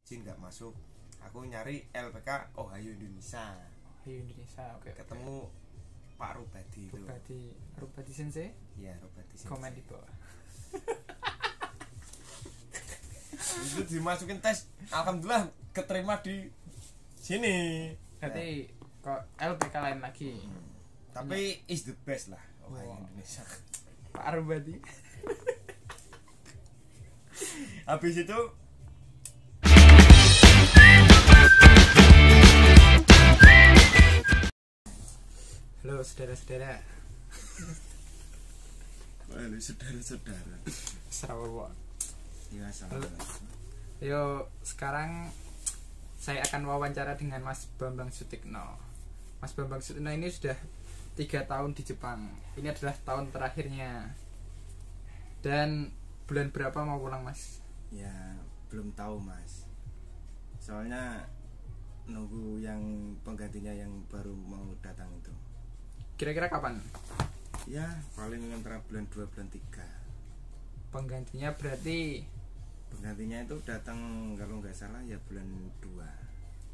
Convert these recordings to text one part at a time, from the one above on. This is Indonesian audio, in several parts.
izin nggak masuk. Aku nyari LPK Ohio Indonesia. Ohio Indonesia, oke. Ketemu Pak Rubadi itu. Rubadi Sensei. Iya, Rubadi Sensei. Komen di bawah. Itu dimasukin tes, alhamdulillah keterima di sini. Berarti kok LPK lain lagi. Tapi is the best lah Ohio Indonesia. Pak Rubadi. Habis itu Halo saudara-saudara. halo saudara-saudara. Sarawak. Ya salah. Yo, sekarang saya akan wawancara dengan Mas Bambang Sutikno. Mas Bambang Sutikno ini sudah 3 tahun di Jepang. Ini adalah tahun terakhirnya. Dan bulan berapa mau pulang, Mas? Ya belum tahu Mas. Soalnya nunggu yang penggantinya yang baru mau datang itu. Kira-kira kapan? Ya paling antara bulan 2 bulan 3. Penggantinya berarti Penggantinya itu datang kalau nggak salah ya bulan 2.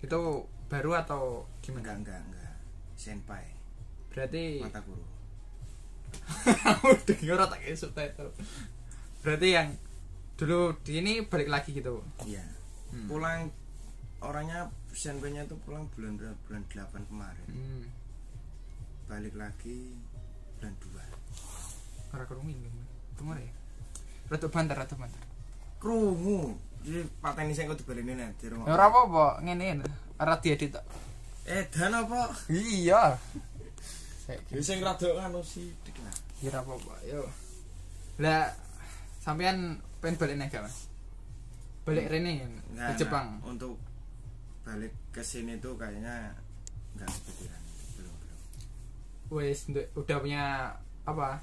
itu baru atau gimana? Enggak. Senpai. Berarti Mata guru. udah ora tak kayak subtitle. Berarti yang dulu di ini balik lagi gitu. Iya. Pulang orangnya senpainya itu pulang bulan 8 kemarin. Balik lagi bulan 2. Ora kerungu ini. Tunggu ya. Rada banter. Krungu. Jadi pateni sing kudu baleni nek di rumah. Ya ora apa-apa, ngene. Ora diedit tok. Dan apa? Iya. Ya sing rada anu sithik lah. Ya ora apa-apa. Yo. Lah sampean pengen balik nek gak, Mas? Balik rene ke Jepang. Untuk balik ke sini tuh kayaknya enggak kepikiran. Belum. Wes udah punya apa?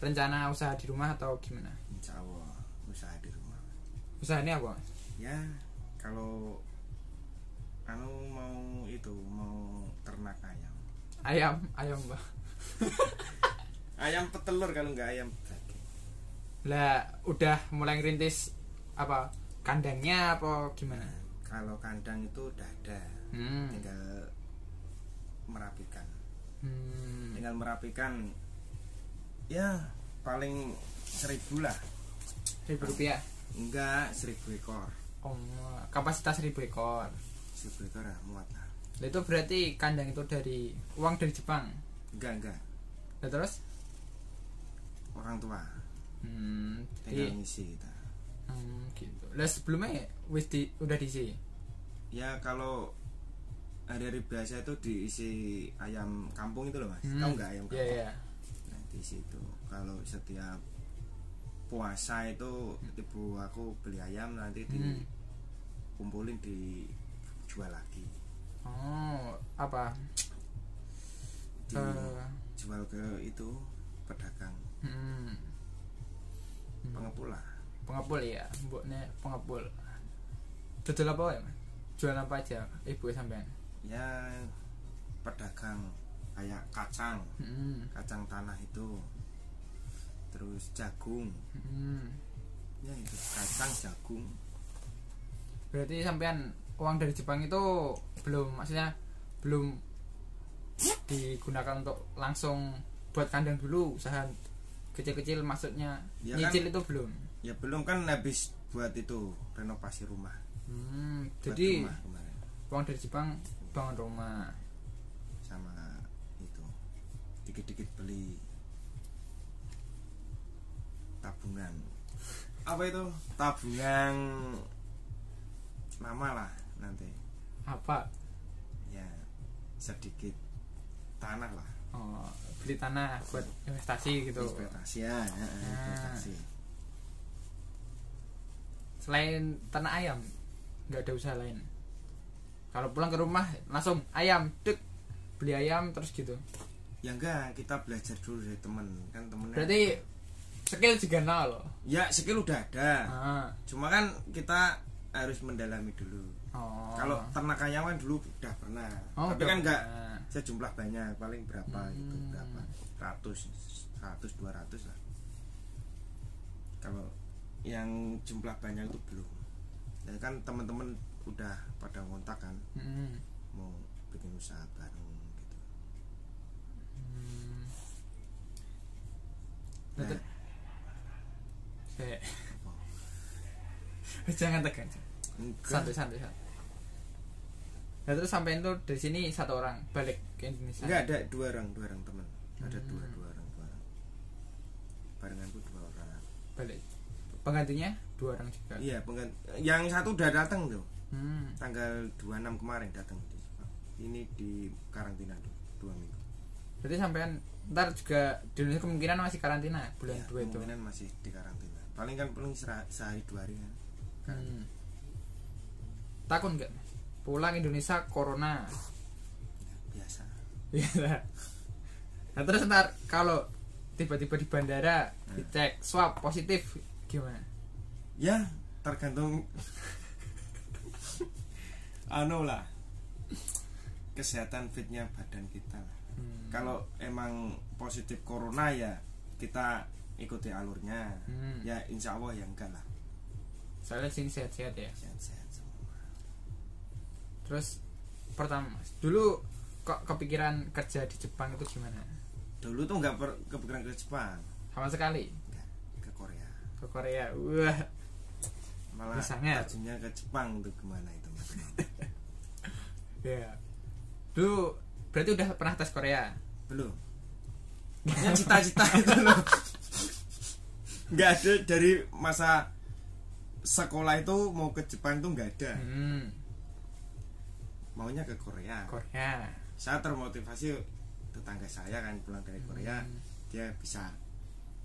Rencana usaha di rumah atau gimana? Insya Allah usaha di rumah. Usaha ini apa? Ya kalau mau ternak ayam. Ayam Mbak. Ayam petelur kalau nggak ayam daging. Lah udah mulai ngerintis apa? Kandangnya apa gimana? Kalau kandang itu udah ada. Tinggal merapikan. Tinggal merapikan. Ya paling 1.000 lah. 1.000 rupiah? Enggak, 1.000 ekor. Oh, kapasitas 1.000 ekor. 1.000 ekor ya muat lah. Itu berarti kandang itu dari uang dari Jepang? Enggak. Nah, terus? Orang tua. Di Tinggal ngisi kita. Gitu. Lah sebelumnya udah diisi? Ya kalau hari-hari biasa itu diisi ayam kampung itu loh Mas. Tahu nggak ayam kampung? Iya. Nah, di situ kalau setiap puasa itu ibu aku beli ayam nanti dikumpulin dijual lagi. Oh, apa? Jual ke itu pedagang. Pengepul lah. Pengepul ya, mboknya pengepul. Dodol apa ya, Mas? Jual apa aja ibu sampean? Ya pedagang kayak kacang. Kacang tanah itu. Terus jagung. Ya itu kacang jagung. Berarti sampean uang dari Jepang itu maksudnya belum digunakan untuk langsung buat kandang dulu, usaha kecil-kecil maksudnya ya nyicil kan, itu belum? Ya belum kan habis buat itu renovasi rumah. Jadi rumah uang dari Jepang bangun rumah sama itu dikit-dikit beli tabungan. Apa itu? Tabungan lama lah nanti. Apa? Ya sedikit tanah lah. Oh, beli tanah buat investasi gitu. Investasi ya, investasi. Selain tanah ayam, nggak ada usaha lain. Kalau pulang ke rumah langsung ayam, beli ayam terus gitu. Ya enggak, kita belajar dulu dari temen kan temennya. Berarti skill juga nol loh. Ya skill udah ada. Cuma kan kita harus mendalami dulu. Kalau ternak ayam kan dulu udah pernah. Tapi kan enggak sejumlah banyak, paling berapa gitu, berapa 100 200 lah. Kalau yang jumlah banyak itu belum. Ya kan teman-teman udah pada ngontak kan, mau bikin usaha bareng gitu. Nah, jangan tegang. Santai. Nah, terus sampai itu dari sini satu orang balik ke Indonesia. Enggak, ada dua orang teman. Ada dua orang. Barengan tuh 2 orang. Balik. Penggantinya 2 orang juga. Iya, yang satu udah datang tuh. Tanggal 26 kemarin datang di Jepang. Ini di karantina tuh 2 minggu. Berarti sampean ntar juga di Indonesia kemungkinan masih karantina bulan 2 itu. Kemungkinan masih di karantina. Paling sehari 2 hari kan. Takut enggak Mas? Pulang Indonesia corona. Biasa. Nah terus ntar kalau tiba-tiba di bandara dicek swab positif gimana? Ya tergantung lah kesehatan fitnya badan kita lah. Kalau emang positif corona ya kita ikuti alurnya. Ya insya Allah ya enggak lah. Soalnya sini sehat-sehat ya. Sehat-sehat semua. Terus pertama Mas, dulu kok kepikiran kerja di Jepang itu gimana? Dulu tuh nggak kepikiran ke Jepang sama sekali. Enggak, ke Korea. Wah. Malah tajunya ke Jepang tuh gimana itu Mas? Ya. Dulu berarti udah pernah tes Korea? Belum. Maksudnya cita-cita itu loh. Nggak ada dari masa sekolah itu mau ke Jepang tuh nggak ada. Maunya ke Korea. Saya termotivasi tetangga saya kan pulang dari Korea, dia bisa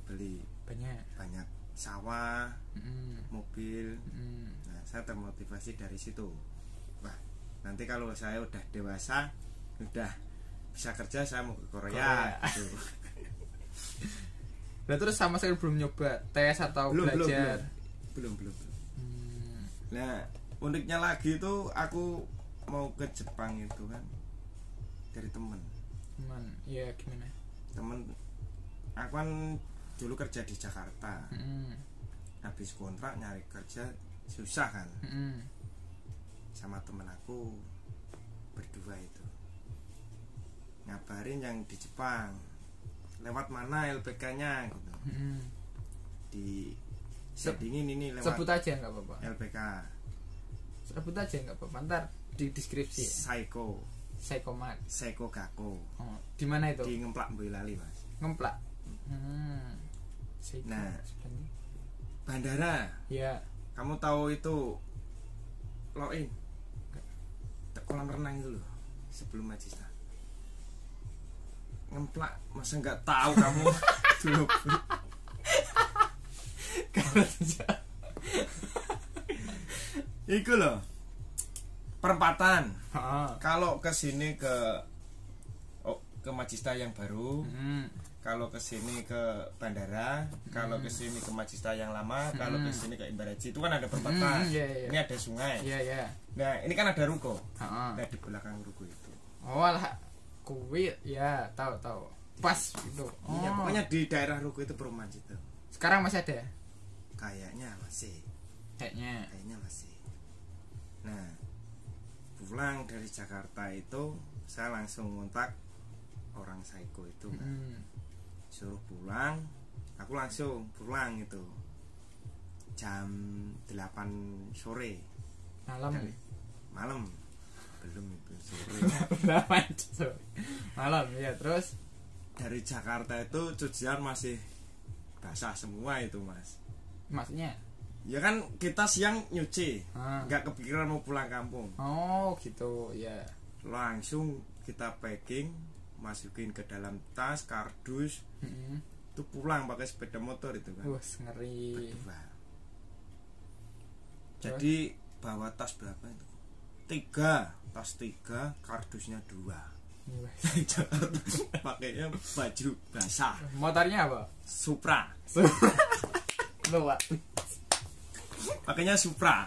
beli banyak sawah, mobil. Nah, saya termotivasi dari situ. Wah, nanti kalau saya udah dewasa, udah bisa kerja, saya mau ke Korea. Gitu. Nah, terus sama sekali belum nyoba tes atau belajar? Belum. Nah, uniknya lagi itu aku mau ke Jepang itu kan dari teman. Iya gimana? Temen aku kan dulu kerja di Jakarta. Habis kontrak nyari kerja susah kan. Sama temen aku berdua itu ngabarin yang di Jepang lewat mana LPK-nya gitu. Di settingin ini lewat. Sebut aja nggak apa-apa. LPK. Sebut aja nggak apa-apa. Ntar di deskripsi. Seiko Gakko. Oh, di mana itu? Di Ngemplak Boyolali Mas. Ngemplak. Nah, bandara. Ya. Kamu tahu itu Loin? Kolam renang itu loh sebelum Majista. Ngemplak, masa nggak tahu kamu dulu? Iku loh perempatan. Kalau ke sini ke Majista yang baru, kalau ke sini ke bandara, kalau ke sini ke Majista yang lama, kalau ke sini ke Imbaraji itu kan ada perempatan. Ini ada sungai. Nah, ini kan ada ruko. Nah, di belakang ruko itu. Oh, alah kuwi ya, tahu. Pas itu. Iya, pokoknya di daerah ruko itu perumahan situ. Sekarang masih ada? Kayaknya masih. Kayaknya masih. Nah, pulang dari Jakarta itu saya langsung ngontak orang Seiko itu kan. Suruh pulang, aku langsung pulang itu jam 8 sore. Malam belum itu sore. 8 sore malam ya. Terus dari Jakarta itu cucian masih basah semua itu Mas. Maksudnya? Ya kan kita siang nyuci, nggak kepikiran mau pulang kampung. Oh gitu ya. Langsung kita packing, masukin ke dalam tas, kardus, itu pulang pakai sepeda motor itu kan. Wah ngeri. Berdua. Jadi bawa tas berapa itu? 3, tas 3, kardusnya 2. Pakainya baju basah. Motornya apa? Supra. Lupa. Pakainya Supra.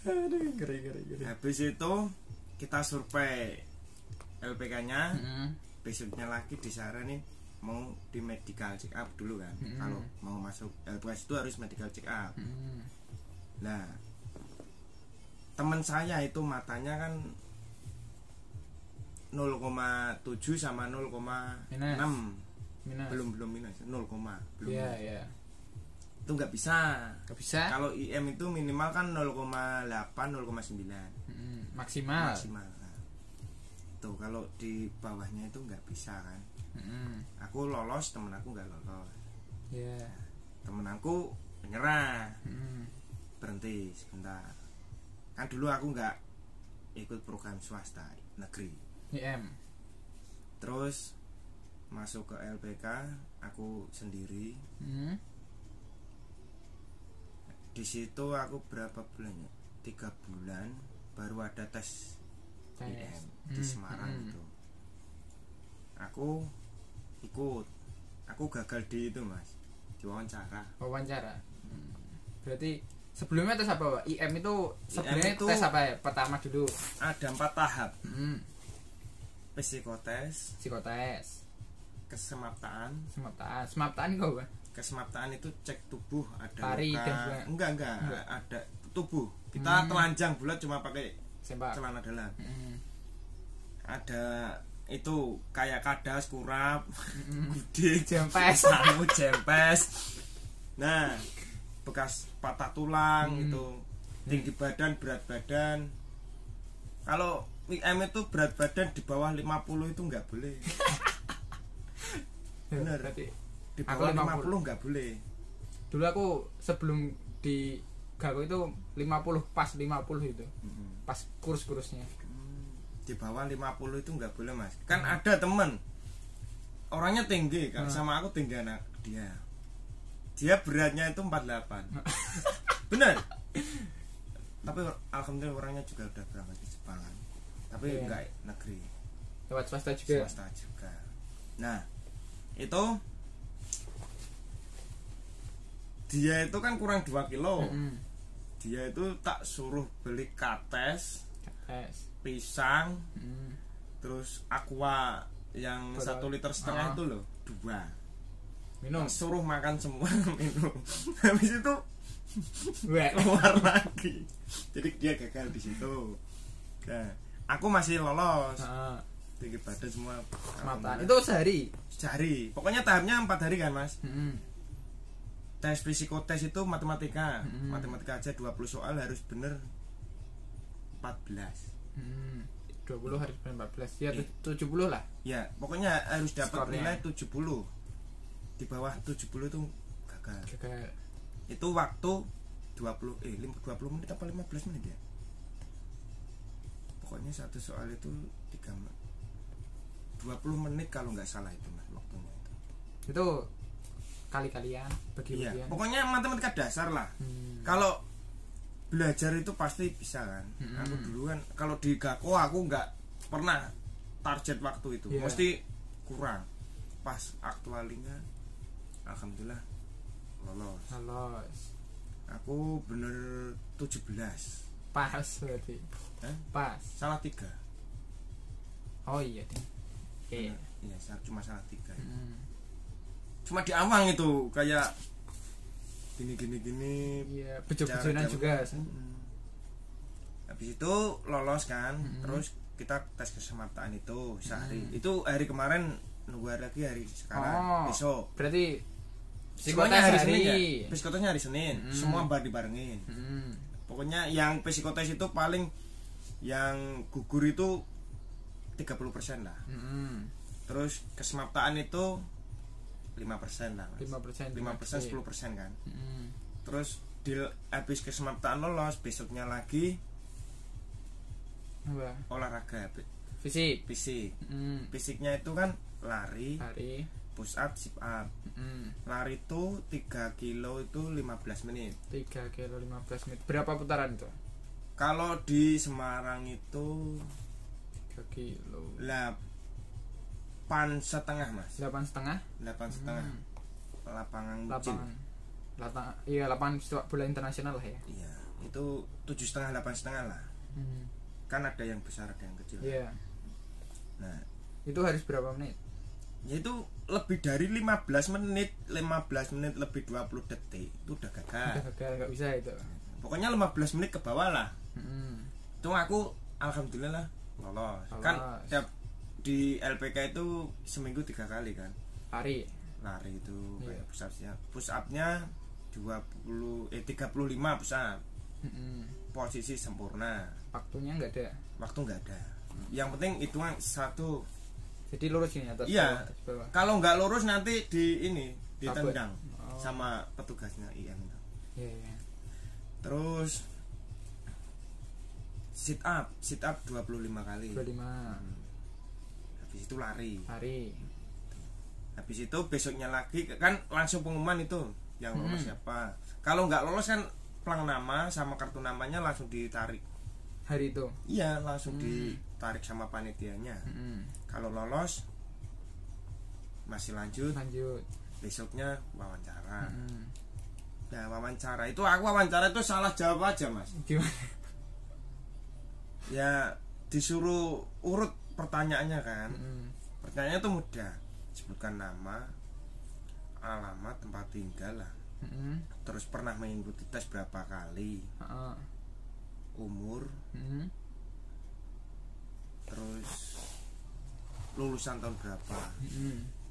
Aduh, geri. Habis itu kita survei LPK-nya. Besoknya lagi disaranin mau di medical check up dulu kan. Kalau mau masuk LPK itu harus medical check up. Nah, teman saya itu matanya kan 0,7 sama 0,6 belum minus 0, belum. Iya. Itu nggak bisa. Kalau IM itu minimal kan 0,8 0,9 maksimal. Nah, tuh kalau di bawahnya itu nggak bisa kan. Aku lolos, temen aku nggak lolos. Temen aku menyerah, berhenti sebentar. Kan dulu aku nggak ikut program swasta negeri IM. Terus masuk ke LPK aku sendiri. Di situ aku berapa bulan ya? 3 bulan baru ada tes IM di Semarang itu. Aku ikut. Aku gagal di itu, Mas. Di wawancara. Berarti sebelumnya tes apa, Pak? IM itu sebelumnya itu tes apa ya? Pertama dulu. Ada 4 tahap. Psikotes, kesemaptaan kau, Pak? Kesemaptaan itu cek tubuh, ada tari luka. Enggak, ada tubuh. Kita telanjang bulat cuma pakai celana dalam. Ada itu kayak kadas, kurap, gudik, jempes. Nah, bekas patah tulang itu, tinggi badan, berat badan. Kalau IM itu berat badan di bawah 50 itu nggak boleh. Bener, di bawah 50 nggak boleh. Dulu aku sebelum di Gago itu 50, pas 50 itu. Pas kurus-kurusnya. Di bawah 50 itu nggak boleh, Mas. Kan ada temen orangnya tinggi kan, sama aku tinggi anak dia. Dia beratnya itu 48. Bener. Tapi alhamdulillah orangnya juga udah berangkat ke Jepang. Tapi enggak negeri. Lewat swasta juga. Nah, itu dia itu kan kurang 2 kilo. Dia itu tak suruh beli kates, pisang, terus aqua yang 1,5 liter itu loh, 2 minum. Suruh makan semua, minum. Habis itu keluar lagi. Jadi dia gagal di situ. Nah, aku masih lolos. Tinggi badan semua. Itu sehari. Pokoknya tahapnya 4 hari kan, Mas. Tes psikotes itu matematika. Matematika aja 20 soal harus bener 14. 20 harus bener 14. Ya 70 lah. Ya, pokoknya harus dapat nilai 70. Di bawah 70 itu gagal. Itu waktu 20 menit apa 15 menit ya? Pokoknya satu soal itu 20 menit kalau nggak salah itu, Mas, waktunya itu. Itu kali-kalian bagi-bagian. Iya, pokoknya matematika dasar lah. Kalau belajar itu pasti bisa kan. Aku dulu kan kalau di Gako aku nggak pernah target waktu itu. Mesti kurang. Pas aktualinya alhamdulillah lolos. Aku bener 17. Pas berarti. Pas. Salah 3. Oh iya deh. Iya, cuma salah 3. Cuma di Amang itu kayak gini. Iya, bejo-bejonan juga. Habis itu lolos kan. Terus kita tes kesemaptaan itu sehari. Itu hari kemarin, nunggu lagi hari sekarang, besok. Berarti psikotes hari Senin ya? Psikotesnya hari Senin. Semua dibarengin. Pokoknya yang psikotes itu paling yang gugur itu 30% lah. Terus kesemaptaan itu 5% lah, Mas. 5% 10% kan. Terus habis kesemaptaan lolos, besoknya lagi olahraga fisik. Fisiknya itu kan lari, push up, sit up. Lari itu 3 kilo itu 15 menit. 3 kilo 15 menit. Berapa putaran itu? Kalau di Semarang itu 3 kilo 8,5, Mas. 8,5? 8,5. Lapangan mucin. Iya, lapangan sepak bola internasional lah ya. Iya, itu 7,5 8,5 lah. Kan ada yang besar ada yang kecil. Iya. Nah, itu harus berapa menit? Yaitu lebih dari 15 menit lebih 20 detik itu udah gagal. Gak bisa itu. Pokoknya 15 menit ke bawah lah. Cuma aku alhamdulillah lolos. Kan tiap di LPK itu seminggu 3 kali kan. Lari itu kayak push up-nya 35 push up. Posisi sempurna. Waktunya enggak ada. Waktu enggak ada. Yang penting hitungan satu. Jadi lurus ini atas iya, bawah. Kalau nggak lurus nanti ditendang sama petugasnya IM itu. Yeah. Terus sit up 25 kali. 25. Habis itu lari. Habis itu besoknya lagi kan langsung pengumuman itu yang lolos siapa. Kalau nggak lolos kan plang nama sama kartu namanya langsung ditarik. Hari itu? Iya, langsung ditarik sama panitianya. Kalau lolos masih lanjut. Besoknya wawancara. Nah, wawancara itu salah jawab aja, Mas. Gimana? Ya disuruh urut pertanyaannya kan. Pertanyaannya itu mudah. Sebutkan nama, alamat, tempat tinggal lah. Terus pernah mengikuti tes berapa kali. Umur, terus lulusan tahun berapa.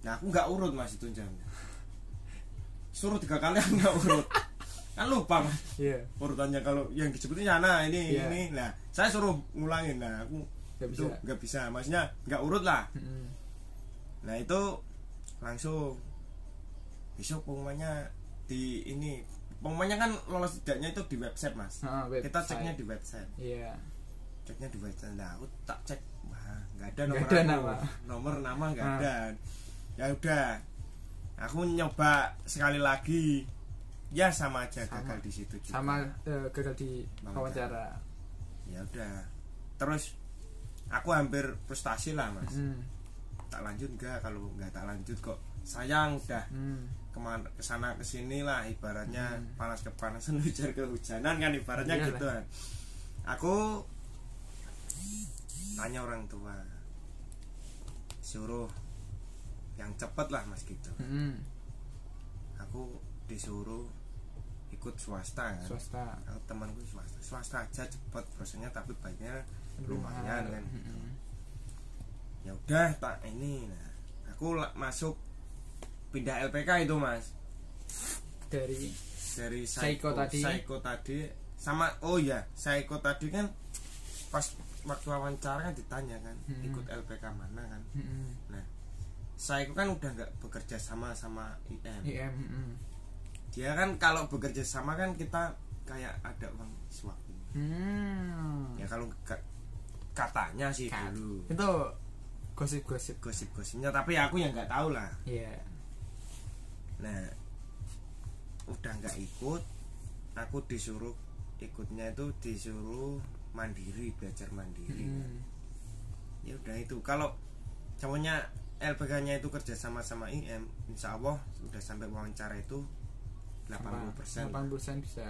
Nah aku nggak urut Mas itu jamnya. Suruh 3 kali aku nggak urut. Kan lupa Mas. Urutannya kalau yang disebutnya ini. Nah saya suruh ngulangin. Nah aku nggak bisa. Maksudnya nggak urut lah. Nah itu langsung besok pengumumannya di ini. Pengumumannya kan lolos tidaknya itu di website Mas. Kita ceknya di website. Ceknya di website. Nah aku tak cek, wah nggak ada nomor nama nggak ada. Ya udah, aku nyoba sekali lagi. Ya sama aja gagal di situ juga. Sama gagal di wawancara. Ya udah. Terus aku hampir frustasi lah Mas. Tak lanjut enggak, kalau nggak tak lanjut kok sayang udah. Kesana kesini lah ibaratnya panas kepanasan hujan kehujanan kan ibaratnya gitu kan. Aku tanya orang tua, suruh yang cepet lah Mas gitu. Aku disuruh ikut swasta kan. Aku temanku swasta aja cepet prosesnya tapi baiknya lumayan kan. Ya udah tak ini. Nah, aku masuk pindah LPK itu Mas, dari Psycho tadi sama Psycho tadi kan pas waktu wawancara kan ditanya kan ikut LPK mana kan. Nah Psycho kan udah nggak bekerja sama IM. Dia kan kalau bekerja sama kan kita kayak ada uang suapnya. Ya kalau katanya sih dulu itu gosip-gosipnya, tapi aku yang nggak tahu lah. Nah udah nggak ikut, aku disuruh ikutnya itu disuruh mandiri, belajar mandiri. Ya udah itu kalau cowoknya LPK-nya itu kerja sama IM, insya Allah udah sampai wawancara itu 80% bisa.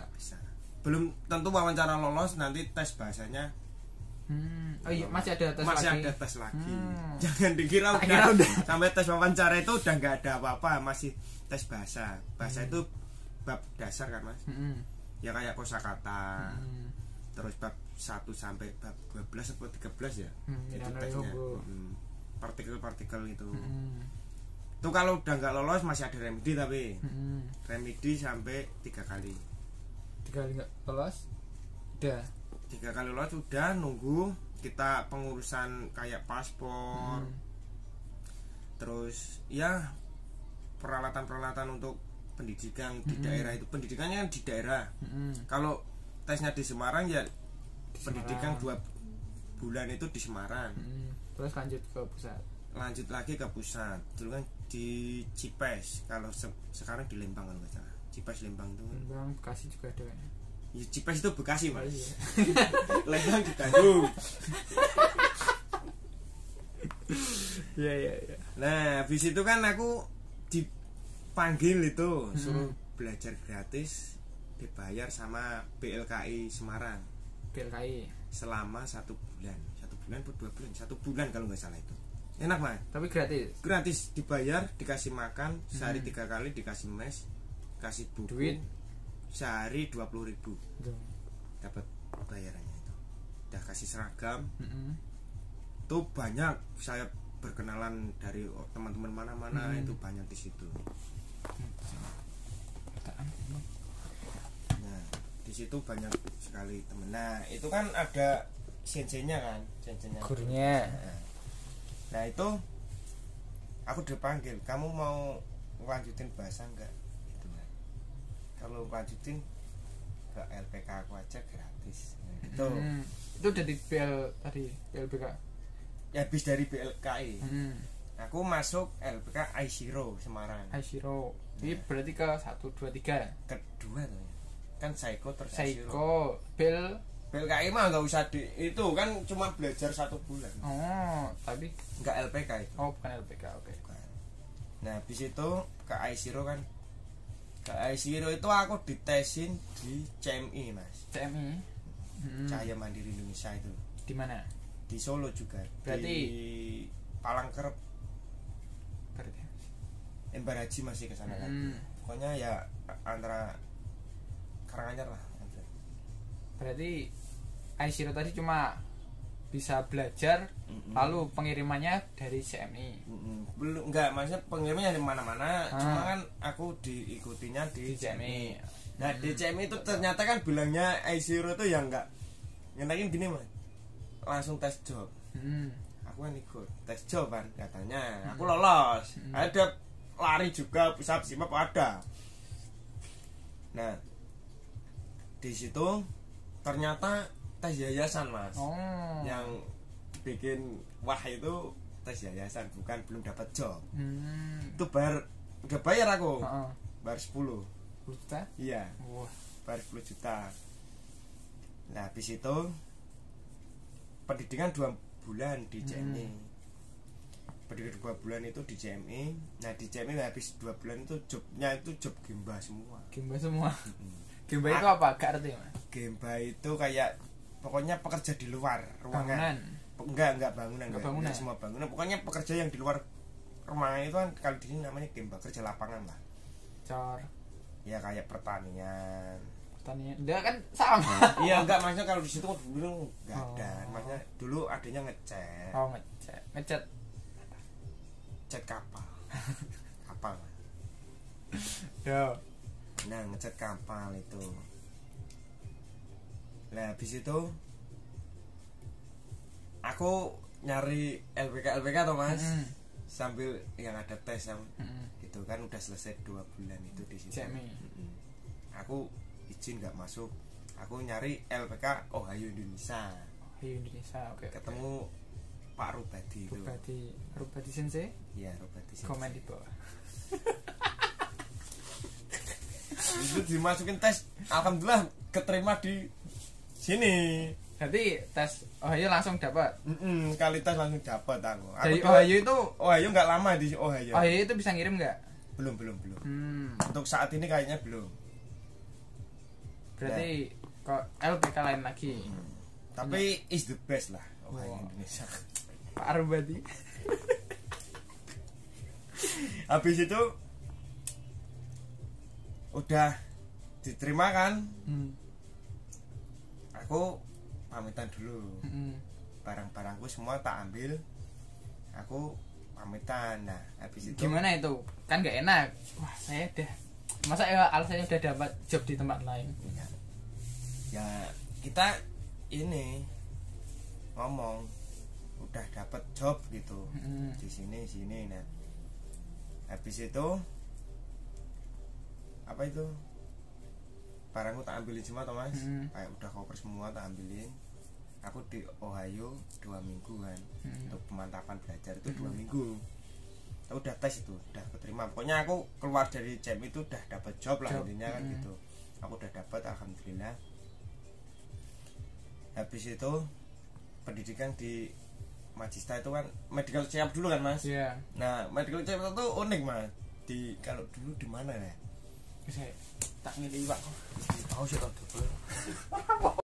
Belum tentu wawancara lolos, nanti tes bahasanya. Masih ada tes lagi. Jangan dikira udah sampai tes wawancara itu udah nggak ada apa-apa, masih tes bahasa itu bab dasar kan Mas. Ya kayak kosakata. Terus bab 1 sampai bab 12 atau 13 ya. Itu tesnya. Partikel-partikel itu. Itu kalau udah nggak lolos masih ada remedi, tapi remedi sampai 3 kali. 3 kali nggak lolos udah. 3 kali lolos udah nunggu kita pengurusan kayak paspor. Terus ya peralatan untuk pendidikan di daerah itu. Pendidikannya kan di daerah. Kalau tesnya di Semarang ya pendidikan 2 bulan itu di Semarang. Terus lanjut ke pusat. Lanjut lagi ke pusat. Dulu kan di Cipes. Kalau sekarang di Lembang kalau nggak salah. Cipes Lembang itu. Lembang Bekasi juga ada kayaknya. Ya, Cipes itu Bekasi Mas. Lembang di Bandung. Iya. Nah habis itu kan aku dipanggil itu suruh belajar gratis, dibayar sama BLKI Semarang. BLKI selama 1 bulan. 1 bulan atau 2 bulan? 1 bulan kalau nggak salah itu. Enak Mas. Tapi gratis dibayar, dikasih makan sehari 3 kali, dikasih mes, kasih buku, duit sehari 20.000 dapat bayarannya itu. Udah kasih seragam. Itu banyak saya berkenalan dari teman-teman mana-mana, itu banyak di situ. Nah, di situ banyak sekali temen. Nah, itu kan ada senseinya kan, senseinya. Gurunya. Nah, itu aku dipanggil, kamu mau lanjutin bahasa enggak? Gitu kan. Kalau lanjutin ke LPK aku aja gratis. Nah, gitu. Itu dari tadi LPK. Ya habis dari BLKI. Aku masuk LPK Aishiro Semarang. Aishiro. Ini berarti ke 1 2 3. Kedua tuh. Kan Saiko terus Saiko. BLKI mah enggak usah itu kan cuma belajar 1 bulan. Oh, tapi enggak LPK itu. Oh, bukan LPK. Oke. Nah, habis itu ke Aishiro kan. Ke Aishiro itu aku ditesin di CMI, Mas. CMI. Cahaya Mandiri Indonesia itu. Di mana? Di Solo juga. Berarti di Palangkerep. Berarti Embar Haji masih ke sana kan. Pokoknya ya antara Karanganyar lah. Berarti Aishiro tadi cuma bisa belajar, lalu pengirimannya dari CMI. Belum, enggak, maksudnya pengirimannya dari mana-mana. Cuma kan aku diikutinya di CMI. Nah, di CMI itu ternyata kan bilangnya Aishiro itu ya enggak ngendakin gini, Mas. Langsung tes job. Aku kan ikut tes job kan katanya. Aku lolos. Ada lari juga, bisa simak ada. Nah, di situ ternyata tes yayasan, Mas. Yang bikin wah itu tes yayasan, bukan belum dapat job. Itu udah bayar aku. Bayar 10 juta? Iya. Bayar 10 juta. Nah, habis itu pendidikan 2 bulan di CMI. Pendidikan 2 bulan itu di CMI. Nah, di CMI habis 2 bulan itu jobnya itu job Gemba semua. Gemba semua. Gemba itu apa? Gak ngerti, Mas. Gemba itu kayak pokoknya pekerja di luar ruangan. Enggak bangunan. Enggak semua bangunan. Pokoknya pekerja yang di luar ruangan itu kan kalau di sini namanya Gemba, kerja lapangan lah. Cor. Ya kayak pertanian. Enggak kan sama. Iya, enggak, maksudnya kalau di situ dulu enggak ada. Maksudnya dulu adanya ngecat. Oh, ngecat kapal. Kapal. Ya. Nah, ngecat kapal itu. Nah, habis itu aku nyari LPK tuh, Mas. Sambil yang ada tes gitu kan udah selesai 2 bulan itu di situ. Aku izin nggak masuk, aku nyari LPK Ohio Indonesia. Oke. Ketemu Pak Rubadi itu. Rubadi Sensei? Iya, Rubadi Sensei. Komen di bawah. Itu dimasukin tes, alhamdulillah keterima di sini. Jadi tes Ohio langsung dapat. Kali tes langsung dapat aku. Dari Ohio itu nggak lama di Ohio. Ohio itu bisa ngirim nggak? Belum. Untuk saat ini kayaknya belum. Berarti kok LPK lain lagi. Tapi is the best lah Ohio Indonesia. Pak Rubadi. Habis itu udah diterima kan. Aku pamitan dulu. Barang-barangku semua tak ambil. Aku pamitan. Nah, habis itu gimana itu? Kan gak enak. Wah, saya masa ya alasannya udah dapat job di tempat lain. Ya, kita ini ngomong udah dapat job gitu. Di sini. Nah, habis itu apa itu? Barangku tak ambilin semua, Mas. Kayak udah koper semua tak ambilin. Aku di Ohio 2 minggu kan. Untuk pemantapan belajar itu 2 minggu. Aku udah tes itu, udah keterima. Pokoknya aku keluar dari CMI itu udah dapat job lah intinya kan gitu. Aku udah dapat alhamdulillah. Habis itu pendidikan di Magista itu kan medical check up dulu kan, Mas. Iya. Nah, medical check up itu unik, Mas. Kalau dulu di mana ya? Saya tak ngerti, Pak. Tahu sih kalau double.